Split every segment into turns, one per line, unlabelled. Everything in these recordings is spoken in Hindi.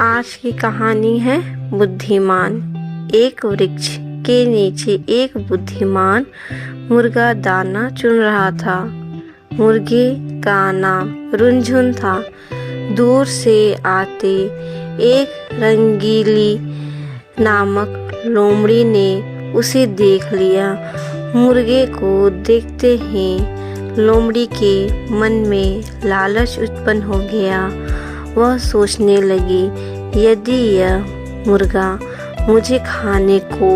आज की कहानी है बुद्धिमान। एक वृक्ष के नीचे एक बुद्धिमान मुर्गा दाना चुन रहा था। मुर्गे का नाम रुनझुन था। दूर से आते एक रंगीली नामक लोमड़ी ने उसे देख लिया। मुर्गे को देखते ही लोमड़ी के मन में लालच उत्पन्न हो गया। वह सोचने लगी, यदि यह मुर्गा मुझे खाने को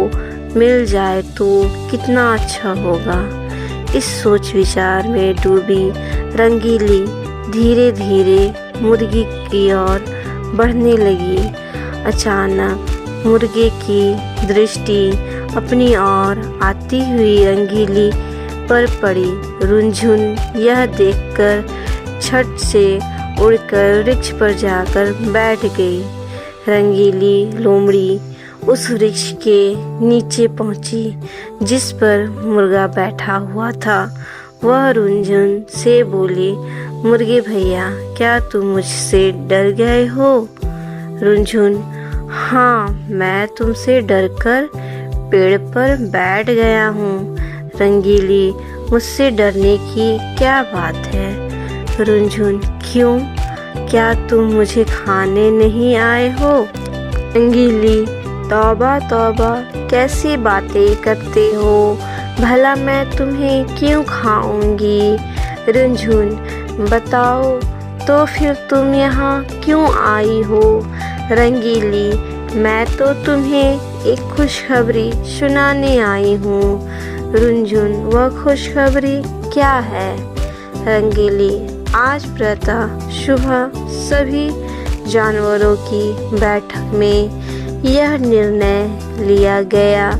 मिल जाए तो कितना अच्छा होगा। इस सोच विचार में डूबी रंगीली धीरे धीरे मुर्गी की ओर बढ़ने लगी। अचानक मुर्गे की दृष्टि अपनी ओर आती हुई रंगीली पर पड़ी। रुनझुन यह देखकर छट से उड़कर वृक्ष पर जाकर बैठ गई। रंगीली लोमड़ी उस वृक्ष के नीचे पहुंची जिस पर मुर्गा बैठा हुआ था। वह रुनझुन से बोली, मुर्गे भैया, क्या तुम मुझसे डर गए हो? रुनझुन, हाँ, मैं तुमसे डरकर पेड़ पर बैठ गया हूँ। रंगीली, मुझसे डरने की क्या बात है? रुनझुन, क्यों? क्या तुम मुझे खाने नहीं आए हो? रंगीली, तौबा तौबा, कैसी बातें करते हो? भला मैं तुम्हें क्यों खाऊंगी? रुनझुन, बताओ तो फिर तुम यहाँ क्यों आई हो? रंगीली, मैं तो तुम्हें एक खुशखबरी सुनाने आई हूँ। रुनझुन, वह खुशखबरी क्या है? रंगीली, आज प्रातः सुबह सभी जानवरों की बैठक में यह निर्णय लिया गया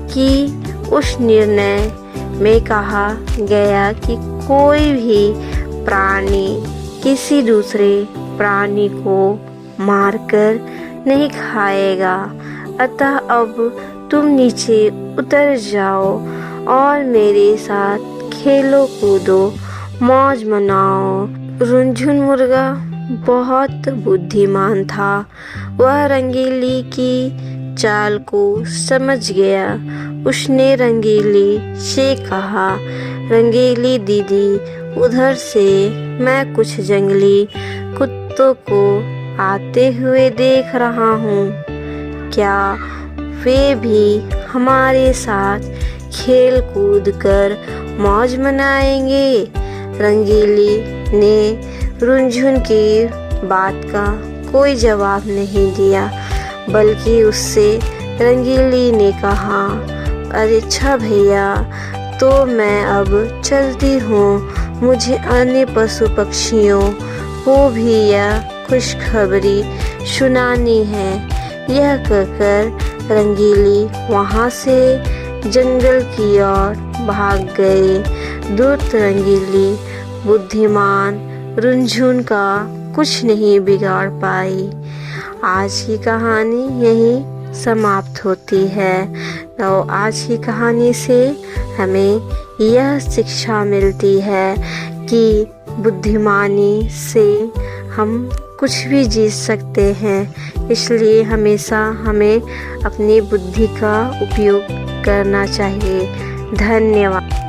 कि उस निर्णय में कहा गया कि कोई भी प्राणी किसी दूसरे प्राणी को मारकर नहीं खाएगा। अतः अब तुम नीचे उतर जाओ और मेरे साथ खेलो कूदो, मौज मनाओ। रुनझुन मुर्गा बहुत बुद्धिमान था। वह रंगीली की चाल को समझ गया। उसने रंगीली से कहा, रंगीली दीदी, उधर से मैं कुछ जंगली कुत्तों को आते हुए देख रहा हूँ। क्या वे भी हमारे साथ खेल कूद कर मौज मनाएंगे? रंगीली ने रुनझुन की बात का कोई जवाब नहीं दिया, बल्कि उससे रंगीली ने कहा, अरे अच्छा भैया, तो मैं अब चलती हूँ। मुझे अन्य पशु पक्षियों को भी यह खुशखबरी सुनानी है। यह कहकर रंगीली वहाँ से जंगल की ओर भाग गए। दूत रंगीली बुद्धिमान रुनझुन का कुछ नहीं बिगाड़ पाई। आज की कहानी यहीं समाप्त होती है। तो आज की कहानी से हमें यह शिक्षा मिलती है कि बुद्धिमानी से हम कुछ भी जीत सकते हैं। इसलिए हमेशा हमें अपनी बुद्धि का उपयोग करना चाहिए। धन्यवाद।